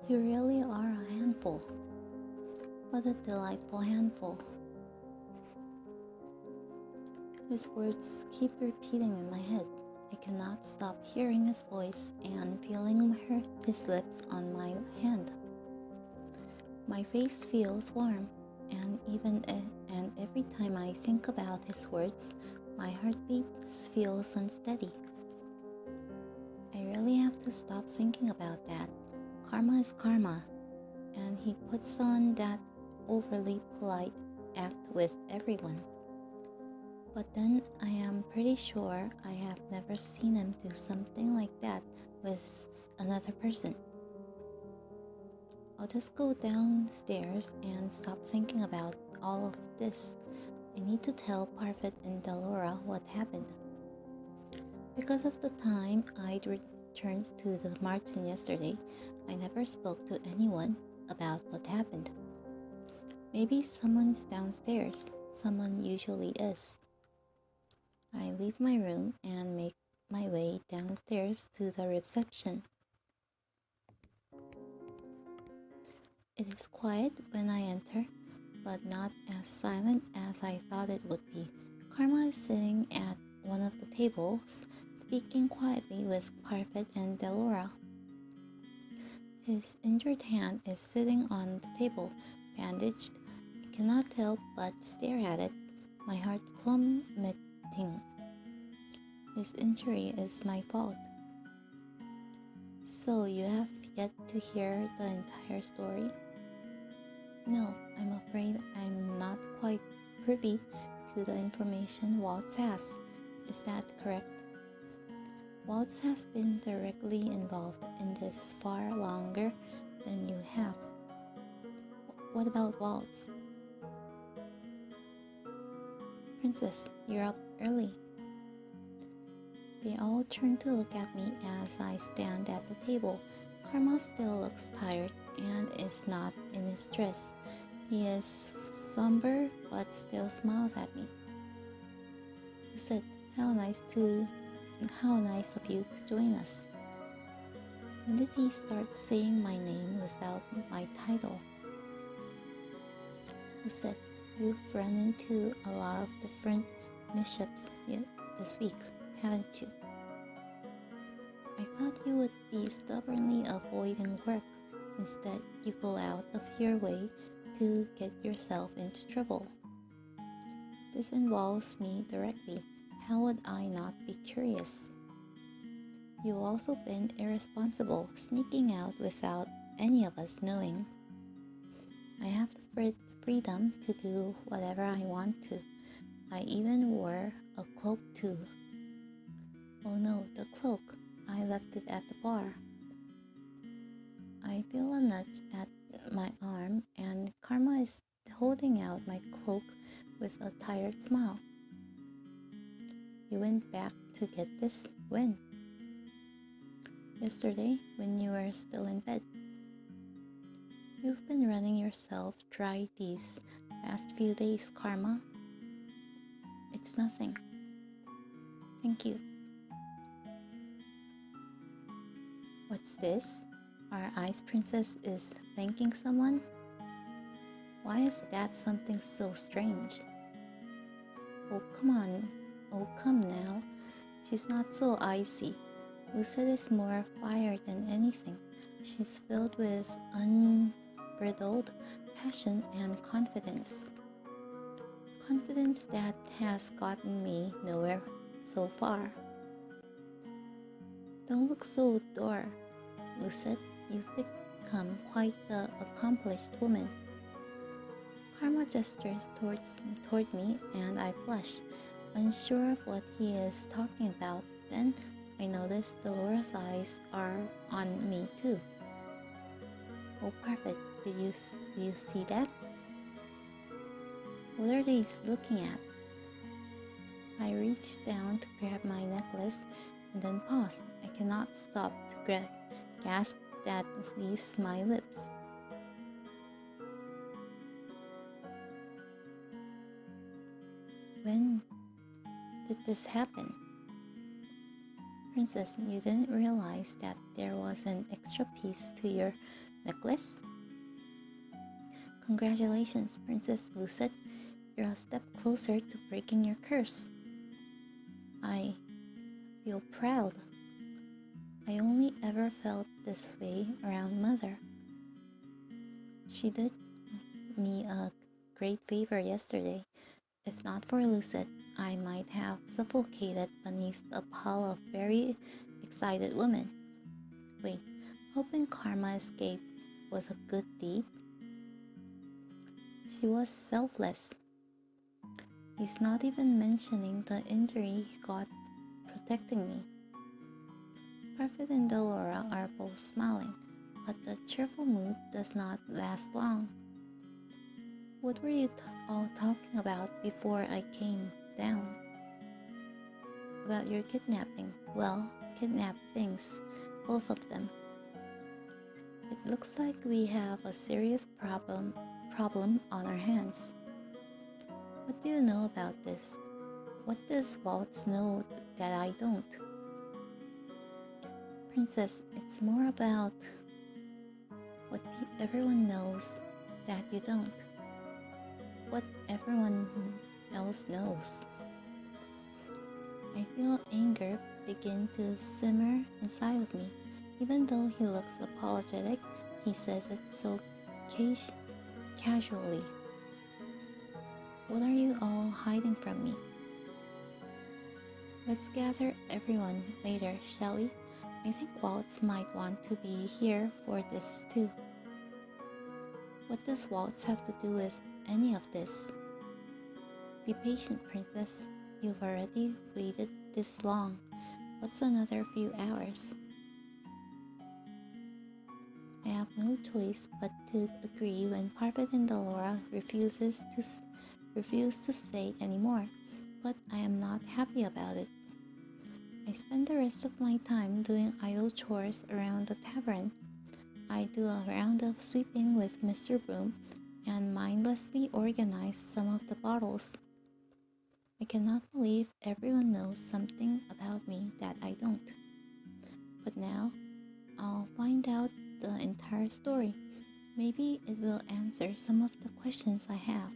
You really are a handful. What a delightful handful. His words keep repeating in my head. I cannot stop hearing his voice and feeling his lips on my hand. My face feels warm, and every time I think about his words, my heartbeat feels unsteady. I really have to stop thinking about that. Karma is karma, and he puts on that overly polite act with everyone. But then I am pretty sure I have never seen him do something like that with another person. I'll just go downstairs and stop thinking about all of this. I need to tell Parfit and Delora what happened. Because of the time I'd returned to the Martin yesterday, I never spoke to anyone about what happened. Maybe someone's downstairs. Someone usually is. I leave my room and make my way downstairs to the reception. It is quiet when I enter, but not as silent as I thought it would be. Karma is sitting at one of the tables, speaking quietly with Parfit and Delora. His injured hand is sitting on the table, bandaged. I cannot help but stare at it, my heart plummeting. His injury is my fault. So you have yet to hear the entire story? No, I'm afraid I'm not quite privy to the information Waltz has. Is that correct? Waltz has been directly involved in this far longer than you have. What about Waltz? Princess, you're up early. They all turn to look at me as I stand at the table. Karma still looks tired and is not in his dress. He is somber but still smiles at me. He said, how nice of you to join us. When did he start saying my name without my title? He said, you've run into a lot of different mishaps this week, haven't you? I thought you would be stubbornly avoiding work. Instead, you go out of your way to get yourself into trouble. This involves me directly. How would I not be curious? You've also been irresponsible, sneaking out without any of us knowing. I have the freedom to do whatever I want to. I even wore a cloak too. Oh no, the cloak. I left it at the bar. I feel a nudge at my arm and Karma is holding out my cloak with a tired smile. You went back to get this? When? Yesterday, when you were still in bed. You've been running yourself dry these past few days, Karma. It's nothing. Thank you. What's this? Our ice princess is thanking someone? Why is that something so strange? Oh, come on. Oh, come now. She's not so icy. Lucette is more fire than anything. She's filled with unbridled passion and confidence. Confidence that has gotten me nowhere so far. Don't look so dour, Lucette. You've become quite the accomplished woman. Karma gestures toward me and I blush, unsure of what he is talking about. Then I notice Delora's eyes are on me too. Oh, perfect. Do you see that? What are they looking at? I reach down to grab my necklace and then pause. I cannot stop to gasp that leaves my lips. When did this happen? Princess, you didn't realize that there was an extra piece to your necklace? Congratulations, Princess Lucette. You're a step closer to breaking your curse. I feel proud. I only ever felt this way around Mother. She did me a great favor yesterday. If not for Lucette, I might have suffocated beneath a pile of very excited women. Wait, hoping karma escape was a good deed? She was selfless. He's not even mentioning the injury he got protecting me. Parfit and Delora are both smiling, but the cheerful mood does not last long. What were you all talking about before I came down? About your kidnapping. Well, kidnappings, both of them. It looks like we have a serious problem on our hands. What do you know about this? What does Waltz know that I don't? Princess, it's more about what everyone knows that you don't. What everyone else knows. I feel anger begin to simmer inside of me. Even though he looks apologetic, he says it so casually. What are you all hiding from me? Let's gather everyone later, shall we? I think Waltz might want to be here for this too. What does Waltz have to do with any of this? Be patient, Princess. You've already waited this long. What's another few hours? I have no choice but to agree when Parvati and Delora refuse to say any more, but I am not happy about it. I spend the rest of my time doing idle chores around the tavern. I do a round of sweeping with Mr. Broom and mindlessly organize some of the bottles. I cannot believe everyone knows something about me that I don't. But now, I'll find out the entire story. Maybe it will answer some of the questions I have.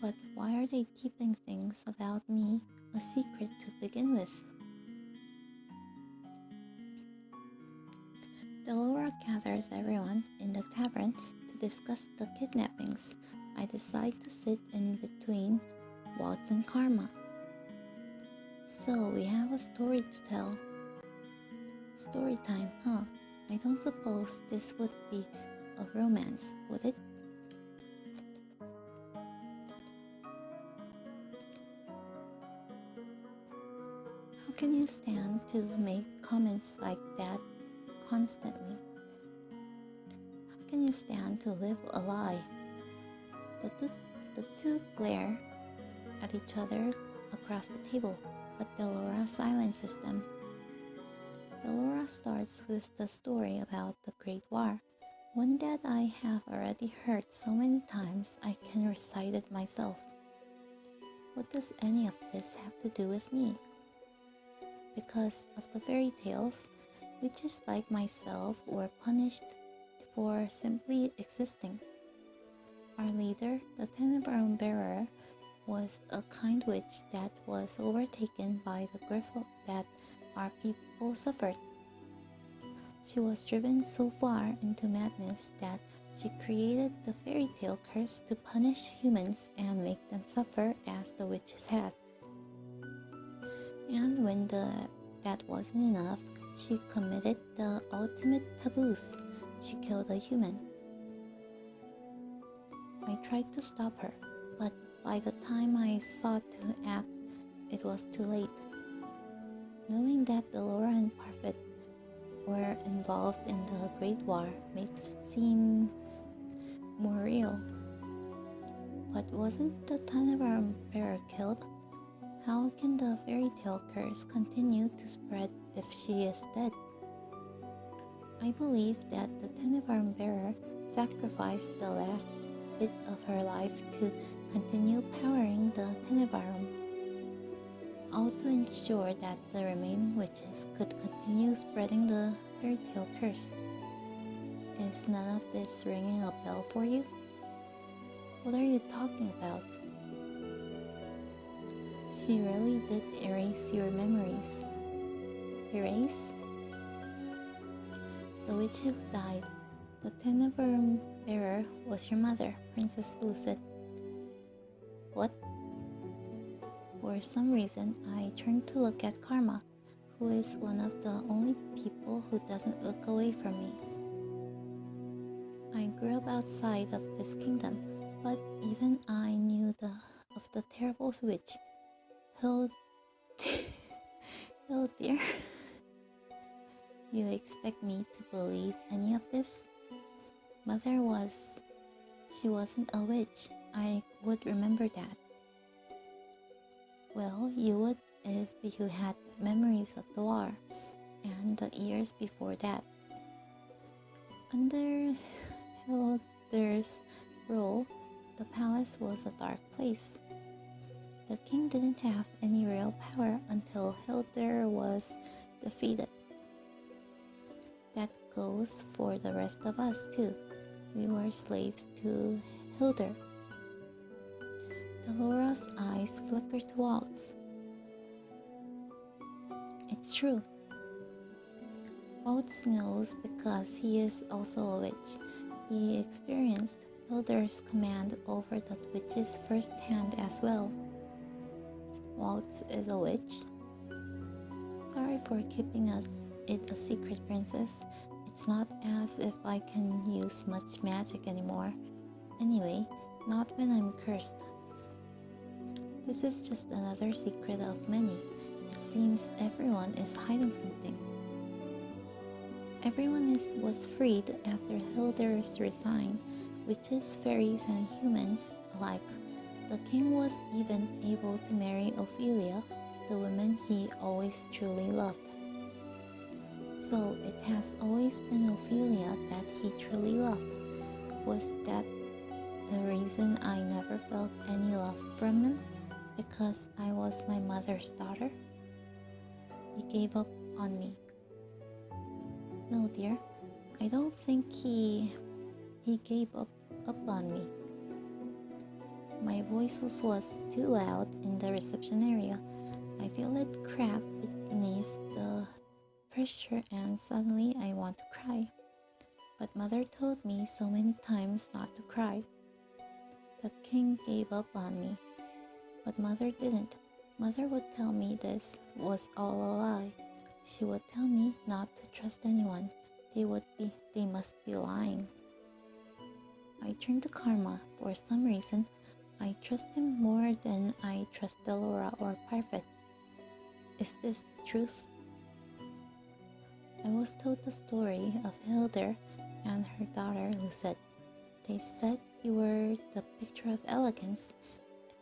But why are they keeping things about me a secret to begin with? Delora gathers everyone in the tavern to discuss the kidnappings. I decide to sit in between Waltz and Karma. So we have a story to tell. Story time, huh? I don't suppose this would be a romance, would it? How can you stand to make comments like that constantly? How can you stand to live a lie? The two glare at each other across the table, but Delora silences them. Delora starts with the story about the Great War, one that I have already heard so many times I can recite it myself. What does any of this have to do with me? Because of the fairy tales, witches like myself were punished for simply existing. Our leader, the Tenenbaum bearer, was a kind witch that was overtaken by the grief that our people suffered. She was driven so far into madness that she created the fairy tale curse to punish humans and make them suffer as the witches had. And when that wasn't enough, she committed the ultimate taboos. She killed a human. I tried to stop her, but by the time I thought to act, it was too late. Knowing that Delora and Parfit were involved in the Great War makes it seem more real. But wasn't the Tenenbaum bearer killed? How can the fairy tale curse continue to spread if she is dead? I believe that the Tenenbaum bearer sacrificed the last bit of her life to continue powering the Tenenbaum, all to ensure that the remaining witches could continue spreading the fairy tale curse. Is none of this ringing a bell for you? What are you talking about? She really did erase your memories. Erase? The witch who died, the tenebrum bearer, was your mother, Princess Lucid. What? For some reason, I turned to look at Karma, who is one of the only people who doesn't look away from me. I grew up outside of this kingdom, but even I knew of the terrible witch. Oh dear. You expect me to believe any of this? She wasn't a witch. I would remember that. Well, you would if you had memories of the war and the years before that. Under Hilder's rule, the palace was a dark place. The king didn't have any real power until Hilder was defeated. That goes for the rest of us too. We were slaves to Hilder. Laura's eyes flickered to Waltz. It's true. Waltz knows because he is also a witch. He experienced Hilder's command over that witch's first hand as well. Waltz is a witch? Sorry for keeping it a secret, Princess. It's not as if I can use much magic anymore. Anyway, not when I'm cursed. This is just another secret of many. It seems everyone is hiding something. Everyone was freed after Hilder's resigned, witches, fairies, and humans alike. The king was even able to marry Ophelia, the woman he always truly loved. So it has always been Ophelia that he truly loved. Was that the reason I never felt any love from him? Because I was my mother's daughter? He gave up on me. No, dear, I don't think he gave up on me. My voice was too loud in the reception area. I feel it crack beneath the pressure and suddenly I want to cry. But Mother told me so many times not to cry. The king gave up on me. But Mother didn't. Mother would tell me this was all a lie. She would tell me not to trust anyone. They must be lying. I turned to Karma. For some reason, I trust him more than I trust Delora or Parfait. Is this the truth? I was told the story of Hilder and her daughter Lucette. They said you were the picture of elegance,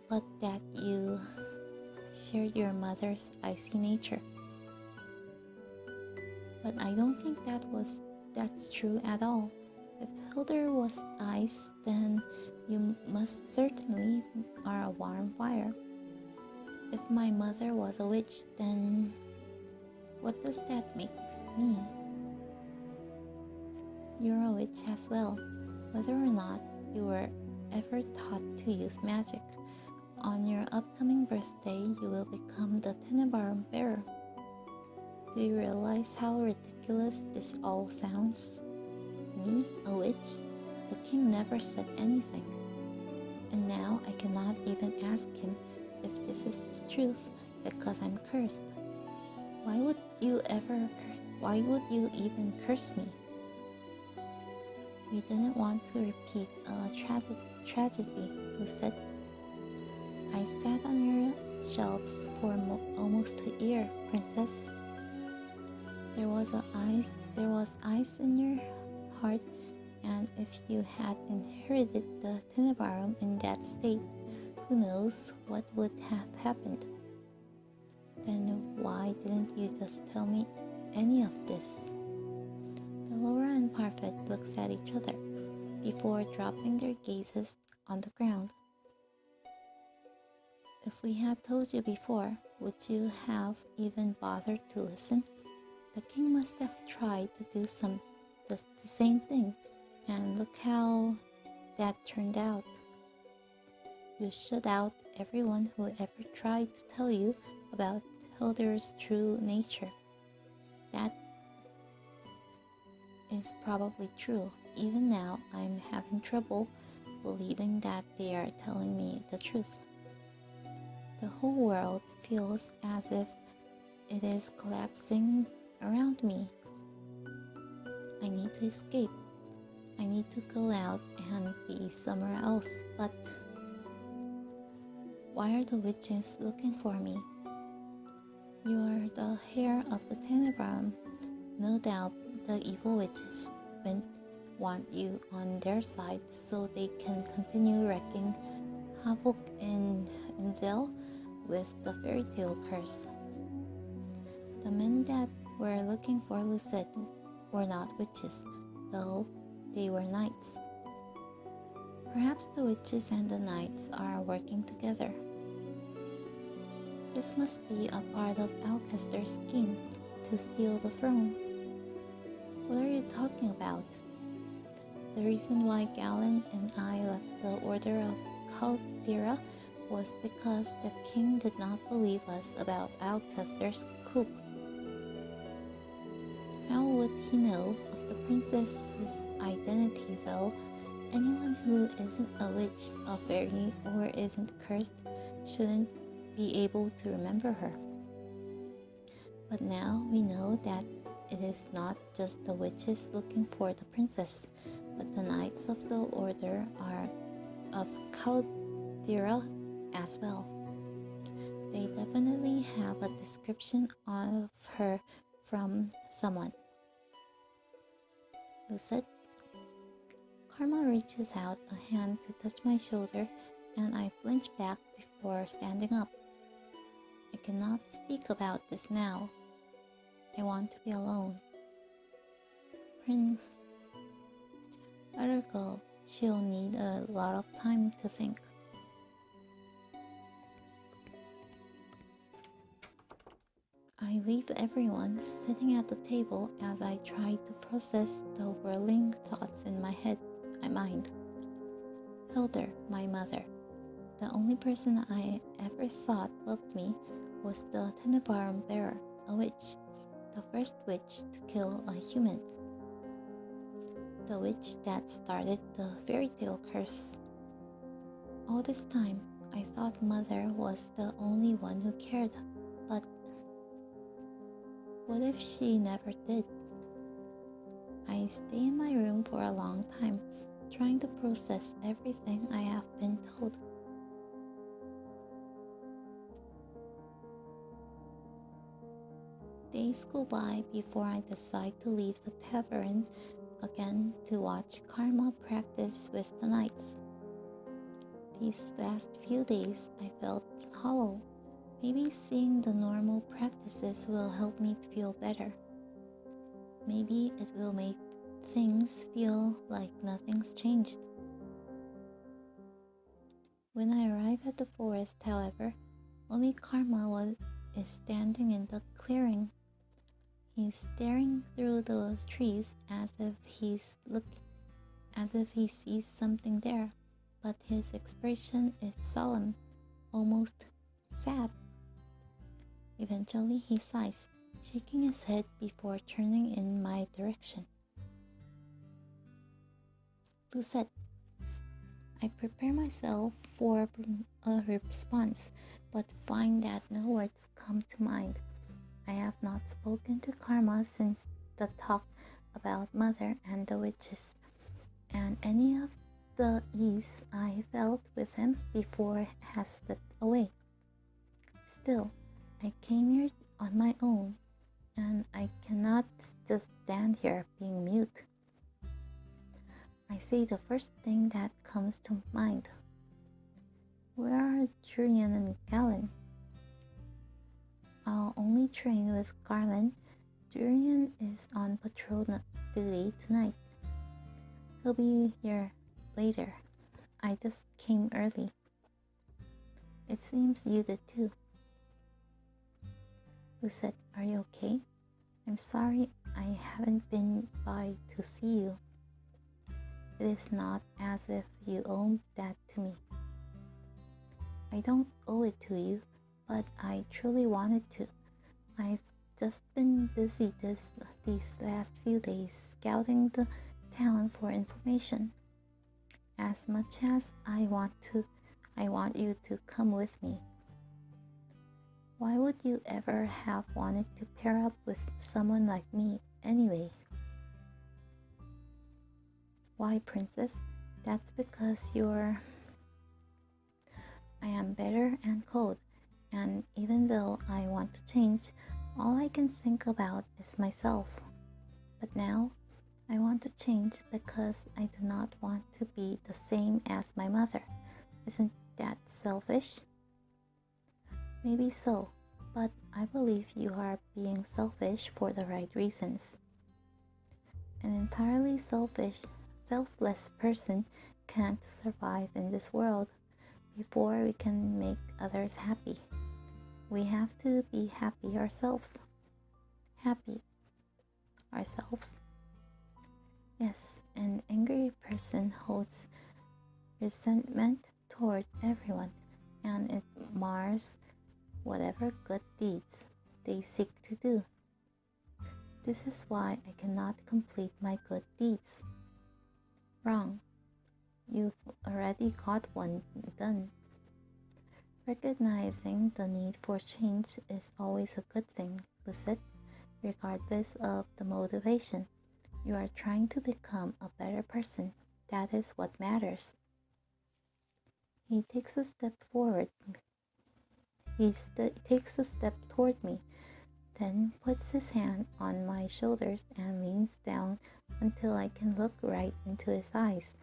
but that you shared your mother's icy nature. But I don't think that's true at all. If Hilder was ice, then you must certainly are a warm fire. If my mother was a witch, then what does that make me? You're a witch as well, whether or not you were ever taught to use magic. On your upcoming birthday, you will become the tenebrum bearer. Do you realize how ridiculous this all sounds? Me, a witch? The king never said anything. And now I cannot even ask him if this is the truth because I'm cursed. Why would you even curse me? We didn't want to repeat a tragedy, who said. I sat on your shelves for almost a year, Princess. There was ice in your heart, and if you had inherited the tenebrum in that state, who knows what would have happened? Then why didn't you just tell me any of this? Delora and Parfait looked at each other before dropping their gazes on the ground. If we had told you before, would you have even bothered to listen? The king must have tried to do the same thing, And look how that turned out. You shut out everyone who ever tried to tell you about Hilda's true nature. That is probably true. Even now, I'm having trouble believing that they are telling me the truth. The whole world feels as if it is collapsing around me. I need to escape. I need to go out and be somewhere else, but why are the witches looking for me? You are the heir of the Tenebrum. No doubt the evil witches want you on their side so they can continue wreaking havoc in Angel with the fairy tale curse. The men that were looking for Lucette were not witches, though they were knights. Perhaps the witches and the knights are working together. This must be a part of Alcester's scheme to steal the throne. What are you talking about? The reason why Galen and I left the Order of Caldera was because the king did not believe us about Alcester's coup. How would he know of the princess's identity, though? Anyone who isn't a witch, a fairy, or isn't cursed shouldn't be able to remember her. But now we know that it is not just the witches looking for the princess, but the knights of the Order of Caldera as well. They definitely have a description of her from someone. Lucette? Karma reaches out a hand to touch my shoulder, and I flinch back before standing up. I cannot speak about this now. I want to be alone. Let her go. She'll need a lot of time to think. I leave everyone sitting at the table as I try to process the whirling thoughts in my mind. Hilda, my mother. The only person I ever thought loved me was the Tenebrum bearer, a witch. The first witch to kill a human. The witch that started the fairy tale curse. All this time, I thought Mother was the only one who cared, but what if she never did? I stay in my room for a long time, trying to process everything I have been told. Days go by before I decide to leave the tavern again to watch Karma practice with the knights. These last few days I felt hollow. Maybe seeing the normal practices will help me feel better. Maybe it will make things feel like nothing's changed. When I arrive at the forest, however, only Karma is standing in the clearing. He's staring through the trees as if he sees something there, but his expression is solemn, almost sad. Eventually he sighs, shaking his head before turning in my direction. Lucette. I prepare myself for a response, but find that no words come to mind. I have not spoken to Karma since the talk about Mother and the witches, and any of the ease I felt with him before has slipped away. Still, I came here on my own, and I cannot just stand here being mute. I say the first thing that comes to mind. Where are Julian and Galen? I'll only train with Garland. Julian is on patrol duty tonight. He'll be here later. I just came early. It seems you did too. Lucette, are you okay? I'm sorry I haven't been by to see you. It is not as if you owe that to me. I don't owe it to you, but I truly wanted to. I've just been busy these last few days scouting the town for information. As much as I want you to come with me. Why would you ever have wanted to pair up with someone like me anyway? Why, princess? That's because I am bitter and cold, and even though I want to change, all I can think about is myself. But now, I want to change because I do not want to be the same as my mother. Isn't that selfish? Maybe so, but I believe you are being selfish for the right reasons. An entirely selfless person can't survive in this world. Before we can make others happy, we have to be happy ourselves. Happy ourselves. Yes, an angry person holds resentment toward everyone, and it mars whatever good deeds they seek to do. This is why I cannot complete my good deeds. Wrong. You've already got one done. Recognizing the need for change is always a good thing, Lucid, regardless of the motivation. You are trying to become a better person. That is what matters. He takes a step forward. He takes a step toward me, then puts his hand on my shoulders and leans down until I can look right into his eyes.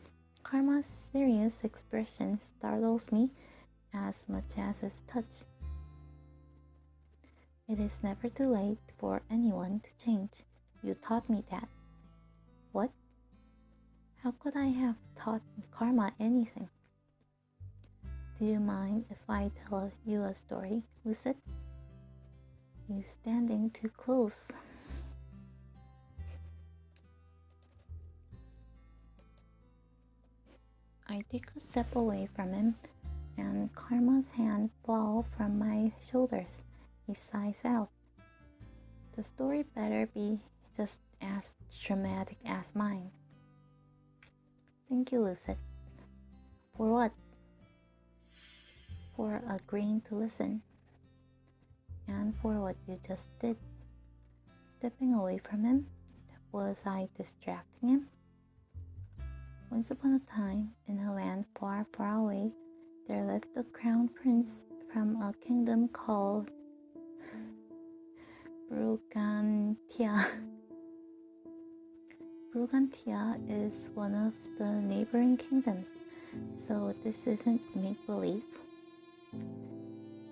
Karma's serious expression startles me as much as his touch. It is never too late for anyone to change. You taught me that. What? How could I have taught Karma anything? Do you mind if I tell you a story, Lucid? He's standing too close. I take a step away from him, and Karma's hand falls from my shoulders. He sighs out. The story better be just as dramatic as mine. Thank you, Lucid. For what? For agreeing to listen. And for what you just did. Stepping away from him. Was I distracting him? Once upon a time, in a land far, far away, there lived a crown prince from a kingdom called Brugantia. Brugantia is one of the neighboring kingdoms, so this isn't make-believe.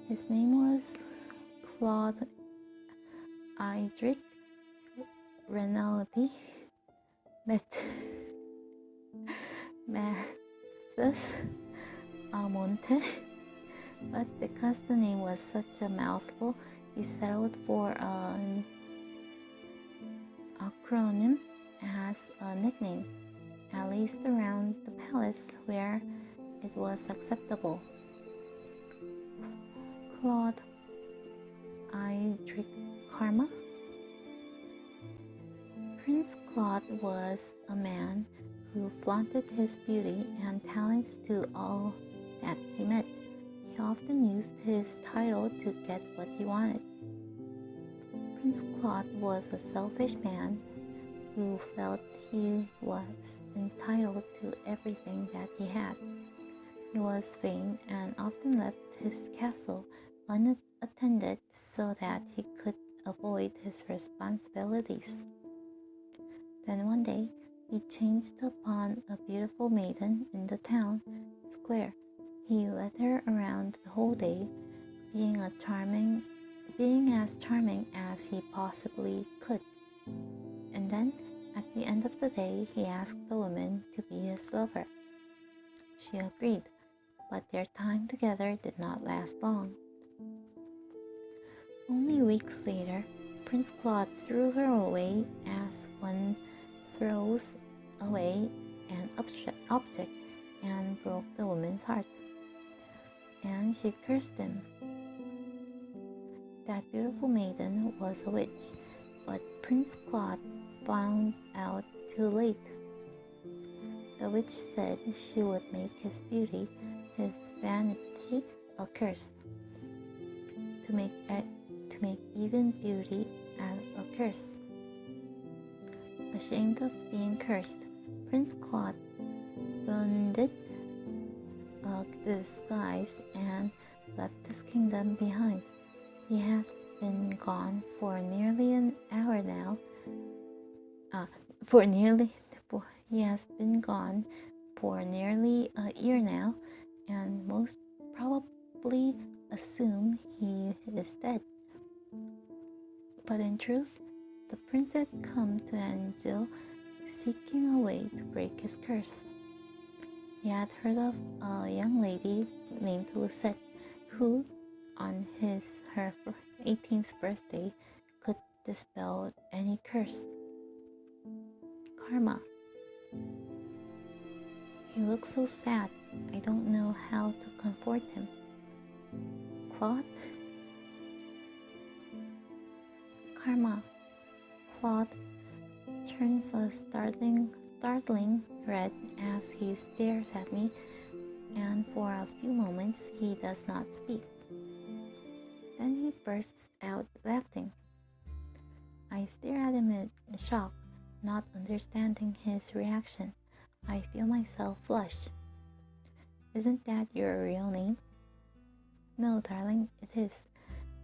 His name was Claude Idric Renaldi Mathis Almonte, but because the name was such a mouthful, he settled for an acronym as a nickname, at least around the palace where it was acceptable. Claude Idric Karma. Prince Claude was a man who flaunted his beauty and talents to all that he met. He often used his title to get what he wanted. Prince Claude was a selfish man who felt he was entitled to everything that he had. He was vain and often left his castle unattended so that he could avoid his responsibilities. Then one day, he chanced upon a beautiful maiden in the town square. He led her around the whole day, being as charming as he possibly could. And then, at the end of the day, he asked the woman to be his lover. She agreed, but their time together did not last long. Only weeks later, Prince Claude threw her away as one throws away an object and broke the woman's heart. And she cursed him. That beautiful maiden was a witch, but Prince Claude found out too late. The witch said she would make his beauty, his vanity, a curse. To make even beauty a curse. Ashamed of being cursed, Prince Claude donned a disguise and left his kingdom behind. He has been gone for nearly an hour now. He has been gone for nearly a year now, and most probably assume he is dead. But in truth, the prince had come to Angel seeking a way to break his curse. He had heard of a young lady named Lucette who, on her 18th birthday, could dispel any curse. Karma. He looks so sad. I don't know how to comfort him. Claude? Karma. Claude turns a startling red as he stares at me, and for a few moments he does not speak. Then he bursts out laughing. I stare at him in shock, not understanding his reaction. I feel myself flush. Isn't that your real name? No, darling, it is.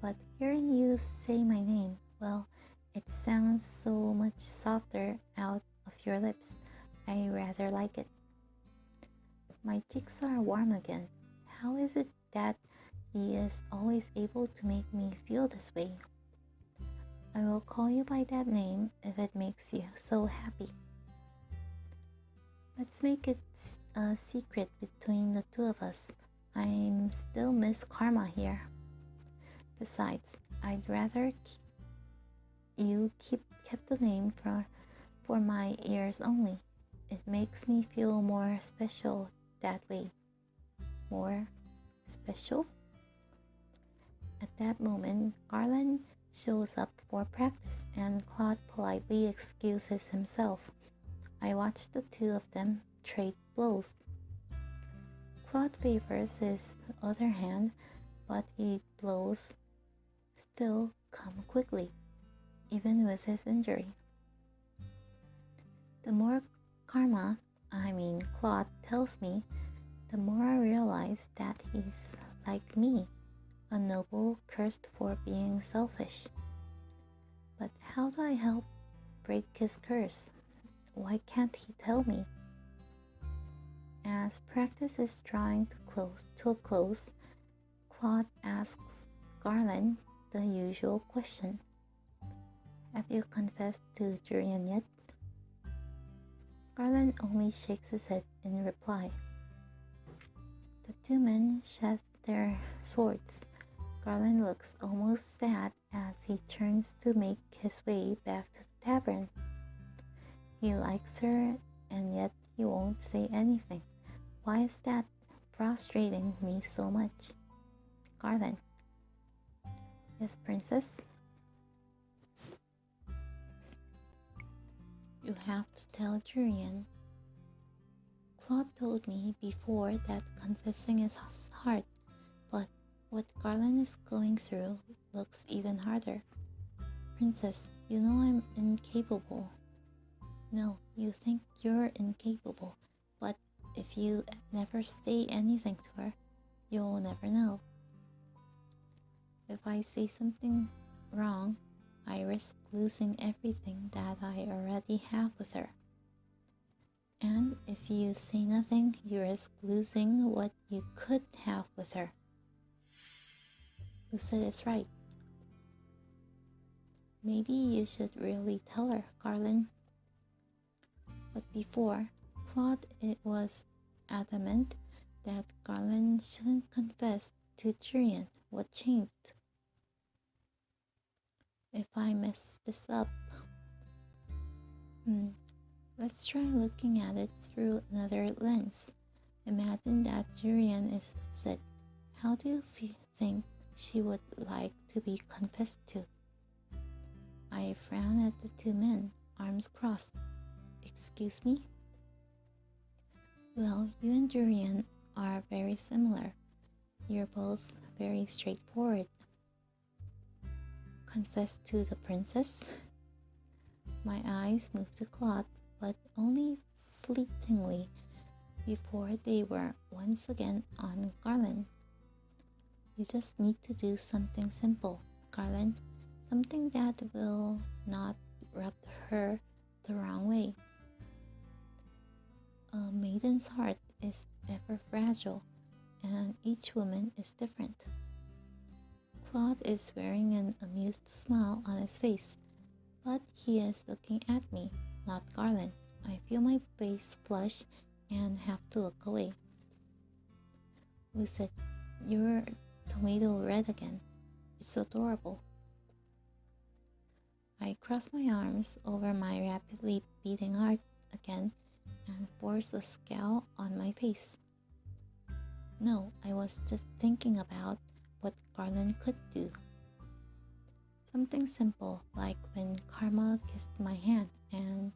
But hearing you say my name, well, it sounds so much softer out of your lips. I rather like it. My cheeks are warm again. How is it that he is always able to make me feel this way? I will call you by that name if it makes you so happy. Let's make it a secret between the two of us. I'm still Miss Karma here. Besides, I'd rather you kept the name for my ears only. It makes me feel more special that way. More special? At that moment, Garland shows up for practice and Claude politely excuses himself. I watch the two of them trade blows. Claude favors his other hand, but his blows still come quickly, even with his injury. The more Claude tells me, the more I realize that he's like me, a noble cursed for being selfish. But how do I help break his curse? Why can't he tell me? As practice is drawing to a close, Claude asks Garland the usual question. Have you confessed to Julian yet? Garland only shakes his head in reply. The two men sheath their swords. Garland looks almost sad as he turns to make his way back to the tavern. He likes her, and yet he won't say anything. Why is that frustrating me so much? Garland. Yes, princess? You have to tell Julian. Claude told me before that confessing is hard, but what Garland is going through looks even harder. Princess, you know I'm incapable. No, you think you're incapable, but if you never say anything to her, you'll never know. If I say something wrong, I risk losing everything that I already have with her. And if you say nothing, you risk losing what you could have with her. Lucette is right. Maybe you should really tell her, Garland. But before, Claude was adamant that Garland shouldn't confess to Julian. What changed? If I mess this up, Let's try looking at it through another lens. Imagine that Julian is sick. How do you think she would like to be confessed to? I frown at the two men, arms crossed. Excuse me? Well, you and Julian are very similar. You're both very straightforward. Confess to the princess? My eyes moved to Claude, but only fleetingly before they were once again on Garland. You just need to do something simple, Garland. Something that will not rub her the wrong way. A maiden's heart is ever fragile, and each woman is different. Claude is wearing an amused smile on his face, but he is looking at me, not Garland. I feel my face flush and have to look away. Lucette, you're tomato red again. It's adorable. I cross my arms over my rapidly beating heart again and force a scowl on my face. No, I was just thinking about what Garland could do. Something simple, like when Karma kissed my hand and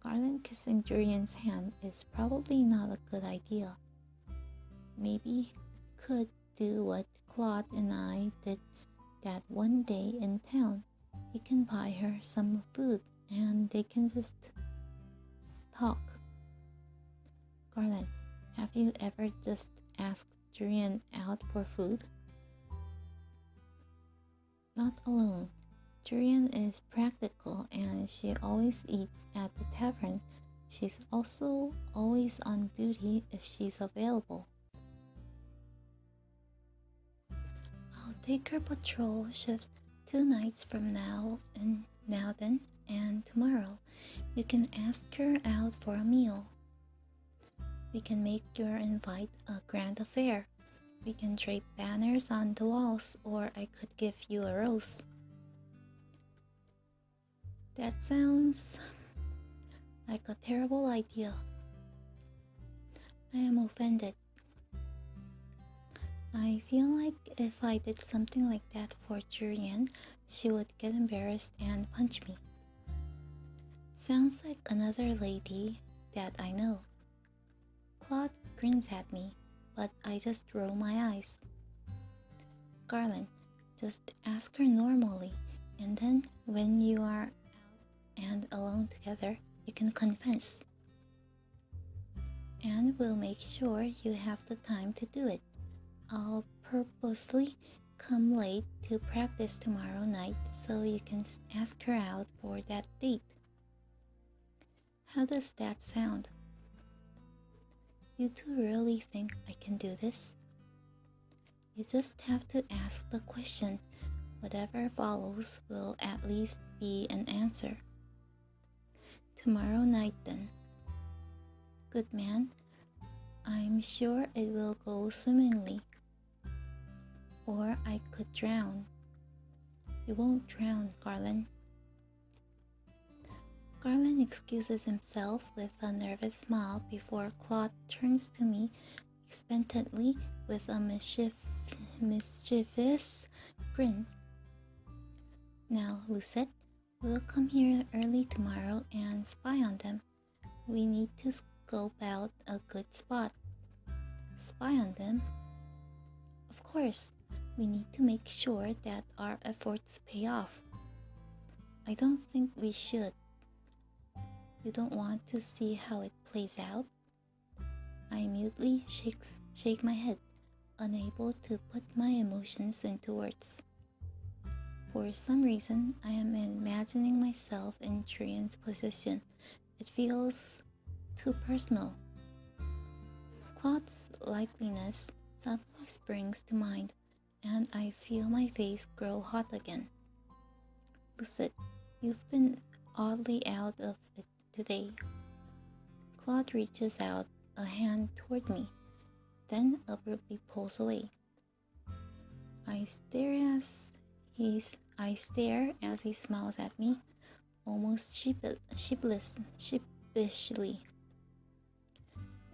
Garland kissing Julian's hand is probably not a good idea. Maybe could do what Claude and I did that one day in town. He can buy her some food and they can just talk. Garland, have you ever just asked Julian out for food? Not alone. Julian is practical and she always eats at the tavern. She's also always on duty if she's available. I'll take her patrol shifts 2 nights from now then, and tomorrow you can ask her out for a meal. We can make your invite a grand affair. We can drape banners on the walls, or I could give you a rose. That sounds like a terrible idea. I am offended. I feel like if I did something like that for Julian, she would get embarrassed and punch me. Sounds like another lady that I know. Claude grins at me, but I just roll my eyes. Garland, just ask her normally, and then when you are out and alone together, you can confess. And we'll make sure you have the time to do it. I'll purposely come late to practice tomorrow night so you can ask her out for that date. How does that sound? You two really think I can do this? You just have to ask the question. Whatever follows will at least be an answer. Tomorrow night then. Good man. I'm sure it will go swimmingly. Or I could drown. You won't drown, Garland. Garland excuses himself with a nervous smile before Claude turns to me expectantly with a mischievous grin. Now, Lucette, we'll come here early tomorrow and spy on them. We need to scope out a good spot. Spy on them? Of course, we need to make sure that our efforts pay off. I don't think we should. You don't want to see how it plays out? I mutely shake my head, unable to put my emotions into words. For some reason, I am imagining myself in Julian's position. It feels too personal. Claude's likeliness suddenly springs to mind, and I feel my face grow hot again. Lucette, you've been oddly out of it today. Claude reaches out a hand toward me, then abruptly pulls away. I stare as he smiles at me, almost sheepishly.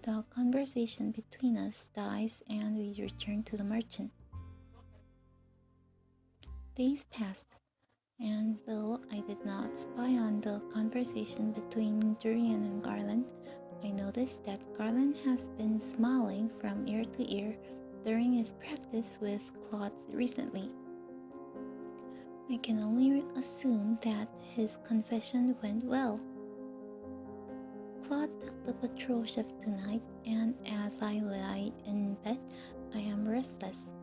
The conversation between us dies and we return to the merchant. Days passed, and though I did not spy on the conversation between Durian and Garland, I noticed that Garland has been smiling from ear to ear during his practice with Claude recently. I can only assume that his confession went well. Claude took the patrol shift tonight, and as I lie in bed, I am restless.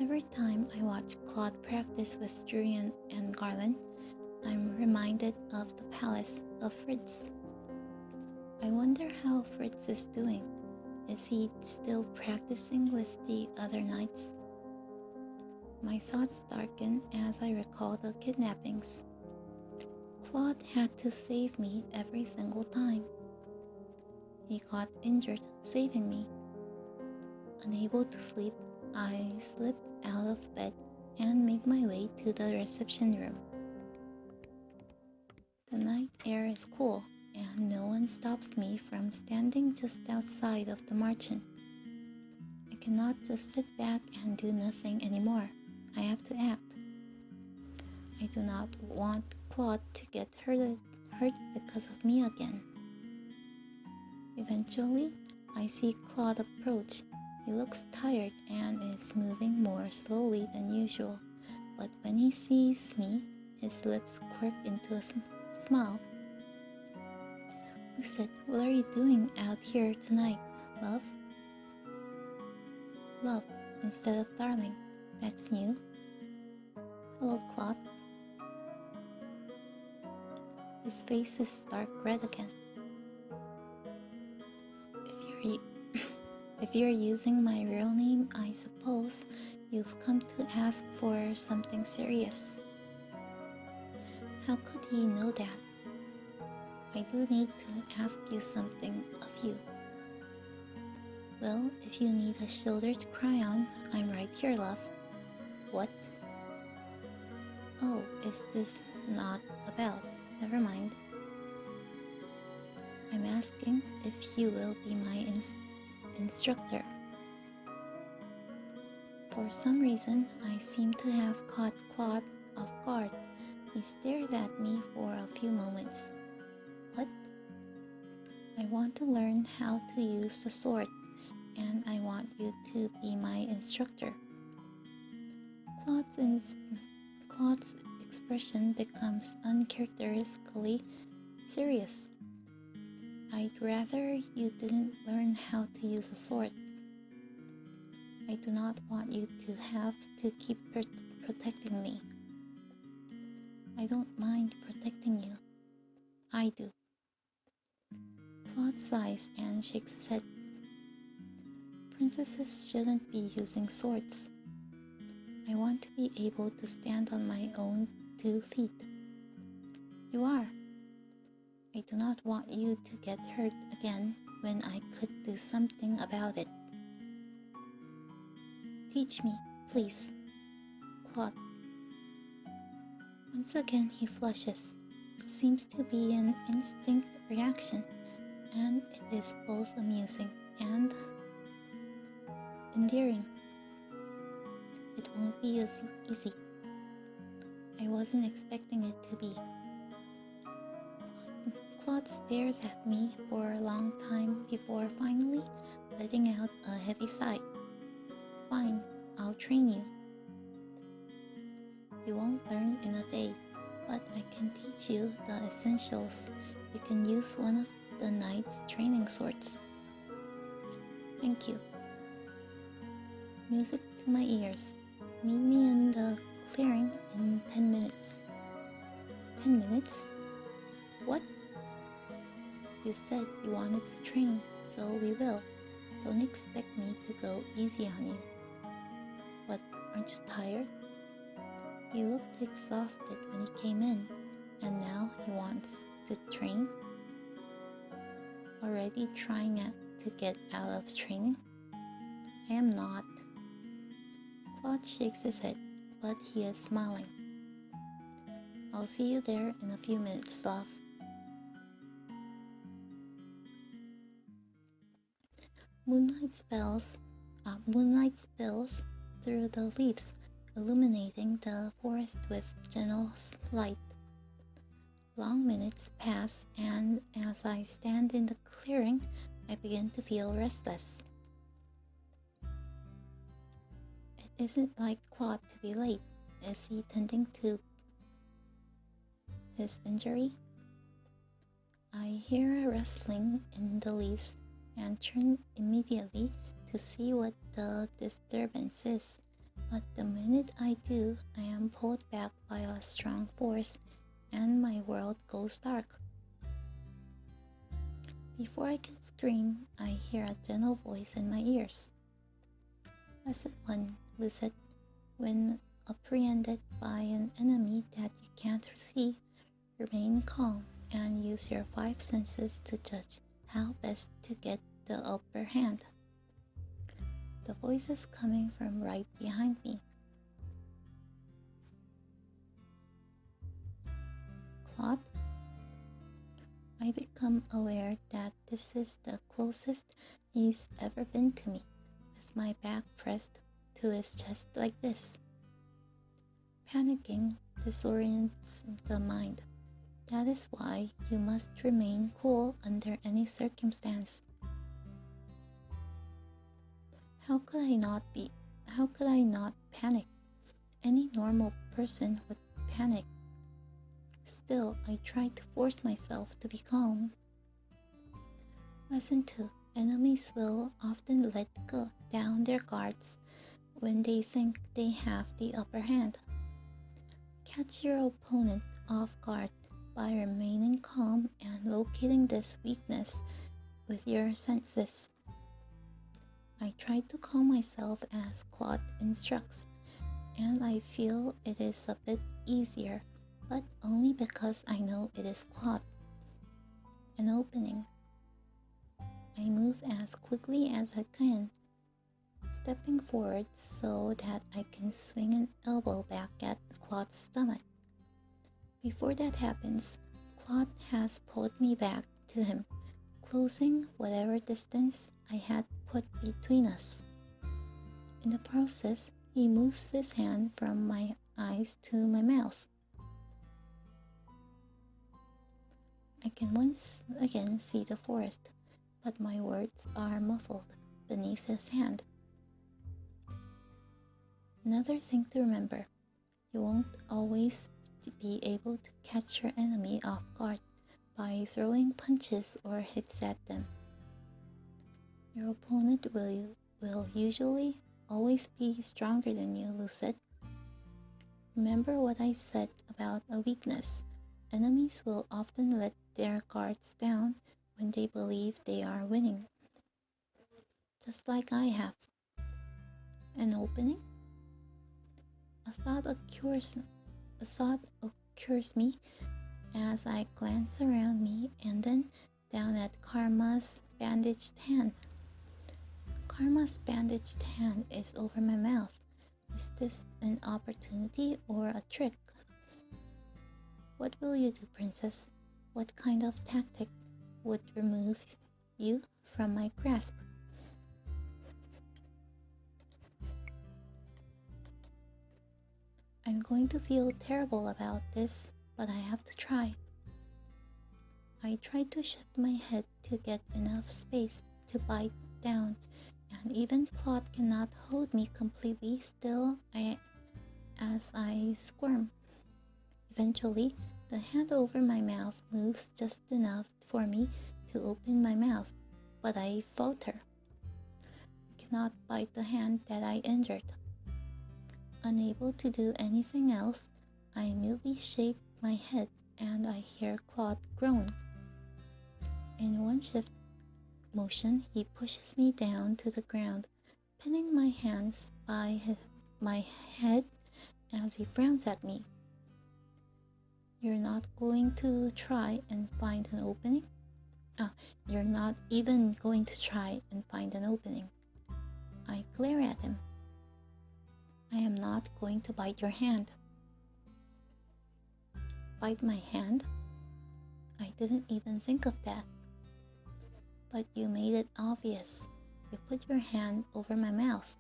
Every time I watch Claude practice with Durian and Garland, I'm reminded of the palace of Fritz. I wonder how Fritz is doing. Is he still practicing with the other knights? My thoughts darken as I recall the kidnappings. Claude had to save me every single time. He got injured saving me. Unable to sleep, I slip out of bed and make my way to the reception room. The night air is cool, and no one stops me from standing just outside of the merchant. I cannot just sit back and do nothing anymore. I have to act. I do not want Claude to get hurt because of me again. Eventually, I see Claude approach. He looks tired and is moving more slowly than usual, but when he sees me, his lips quirk into a smile. Lucette, what are you doing out here tonight, love? Love, instead of darling. That's new. Hello, Claude. His face is stark red again. If you're using my real name, I suppose you've come to ask for something serious. How could he know that? I do need to ask you something of you. Well, if you need a shoulder to cry on, I'm right here, love. What? Oh, is this not about? Never mind. I'm asking if you will be my instructor. For some reason, I seem to have caught Claude off guard. He stared at me for a few moments. What? I want to learn how to use the sword, and I want you to be my instructor. Claude's expression becomes uncharacteristically serious. I'd rather you didn't learn how to use a sword. I do not want you to have to keep protecting me. I don't mind protecting you. I do. Claude sighs and shakes his head. Princesses shouldn't be using swords. I want to be able to stand on my own 2 feet. You are. I do not want you to get hurt again when I could do something about it. Teach me, please, Claude. Once again he flushes. It seems to be an instinct reaction, and it is both amusing and endearing. It won't be as easy. I wasn't expecting it to be. Claude stares at me for a long time before finally letting out a heavy sigh. Fine, I'll train you. You won't learn in a day, but I can teach you the essentials. You can use one of the knight's training swords. Thank you. Music to my ears. Meet me in the clearing in 10 minutes. 10 minutes? What? You said you wanted to train, so we will. Don't expect me to go easy on you. But aren't you tired? He looked exhausted when he came in, and now he wants to train? Already trying to get out of training? I am not. Claude shakes his head, but he is smiling. I'll see you there in a few minutes, love. Moonlight spills through the leaves, illuminating the forest with gentle light. Long minutes pass, and as I stand in the clearing, I begin to feel restless. It isn't like Claude to be late. Is he tending to his injury? I hear a rustling in the leaves and turn immediately to see what the disturbance is. But the minute I do, I am pulled back by a strong force and my world goes dark. Before I can scream, I hear a gentle voice in my ears. Lesson 1, Lucette. When apprehended by an enemy that you can't see, remain calm and use your 5 senses to judge how best to get the upper hand. The voice is coming from right behind me. Claude? I become aware that this is the closest he's ever been to me, with my back pressed to his chest like this. Panicking disorients the mind. That is why you must remain cool under any circumstance. How could I not panic? Any normal person would panic. Still, I try to force myself to be calm. Lesson 2. Enemies will often let down their guards when they think they have the upper hand. Catch your opponent off guard by remaining calm and locating this weakness with your senses. I try to calm myself as Claude instructs, and I feel it is a bit easier, but only because I know it is Claude. An opening. I move as quickly as I can, stepping forward so that I can swing an elbow back at Claude's stomach. Before that happens, Claude has pulled me back to him, closing whatever distance I had put between us. In the process, he moves his hand from my eyes to my mouth. I can once again see the forest, but my words are muffled beneath his hand. Another thing to remember, you won't always be able to catch your enemy off guard by throwing punches or hits at them. Your opponent will usually always be stronger than you, Lucette. Remember what I said about a weakness. Enemies will often let their guards down when they believe they are winning. Just like I have. An opening? A thought occurs me as I glance around me and then down at Karma's bandaged hand. Karma's bandaged hand is over my mouth. Is this an opportunity or a trick? What will you do, princess? What kind of tactic would remove you from my grasp? I'm going to feel terrible about this, but I have to try. I try to shift my head to get enough space to bite down, and even Claude cannot hold me completely still as I squirm. Eventually, the hand over my mouth moves just enough for me to open my mouth, but I falter. I cannot bite the hand that I injured. Unable to do anything else, I merely shake my head and I hear Claude groan. In one swift motion, he pushes me down to the ground, pinning my hands by my head as he frowns at me. You're not going to try and find an opening? You're not even going to try and find an opening. I glare at him. I am not going to bite your hand. bite my hand? I didn't even think of that. But you made it obvious. You put your hand over my mouth.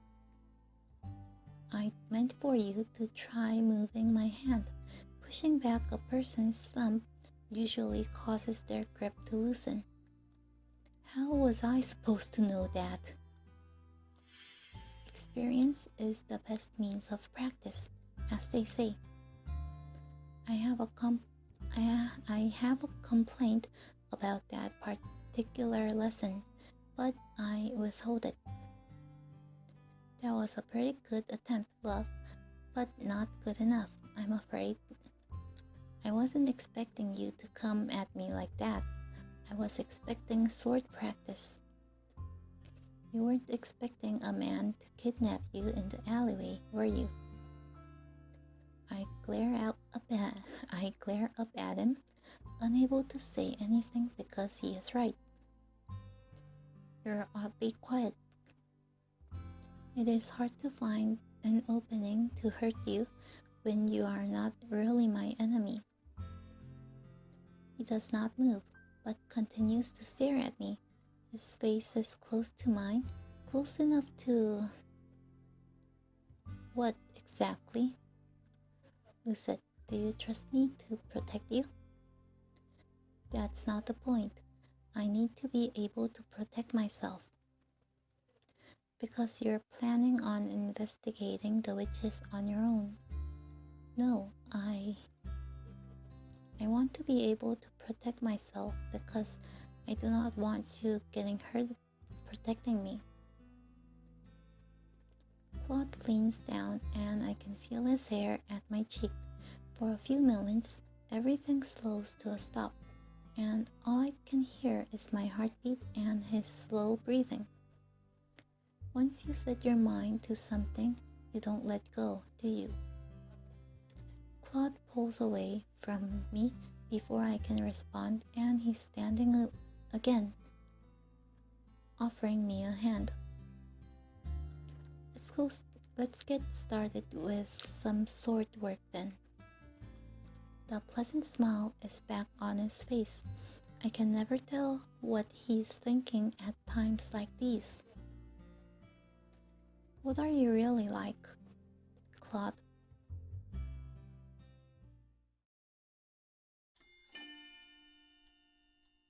I meant for you to try moving my hand. Pushing back a person's thumb usually causes their grip to loosen. How was I supposed to know that? Experience is the best means of practice, as they say. I have a complaint about that particular lesson, but I withhold it. That was a pretty good attempt, love, but not good enough, I'm afraid. I wasn't expecting you to come at me like that. I was expecting sword practice. You weren't expecting a man to kidnap you in the alleyway, were you? I glare up at him, unable to say anything because he is right. You're oddly quiet. It is hard to find an opening to hurt you when you are not really my enemy. He does not move, but continues to stare at me. His face is close to mine, close enough to... What exactly? Lucid, do you trust me to protect you? That's not the point. I need to be able to protect myself. Because you're planning on investigating the witches on your own. No, I want to be able to protect myself because I do not want you getting hurt protecting me. Claude leans down and I can feel his hair at my cheek. For a few moments, everything slows to a stop, and all I can hear is my heartbeat and his slow breathing. Once you set your mind to something, you don't let go, do you? Claude pulls away from me before I can respond, and he's standing again, offering me a hand. Let's get started with some sword work then. The pleasant smile is back on his face. I can never tell what he's thinking at times like these. What are you really like? Claude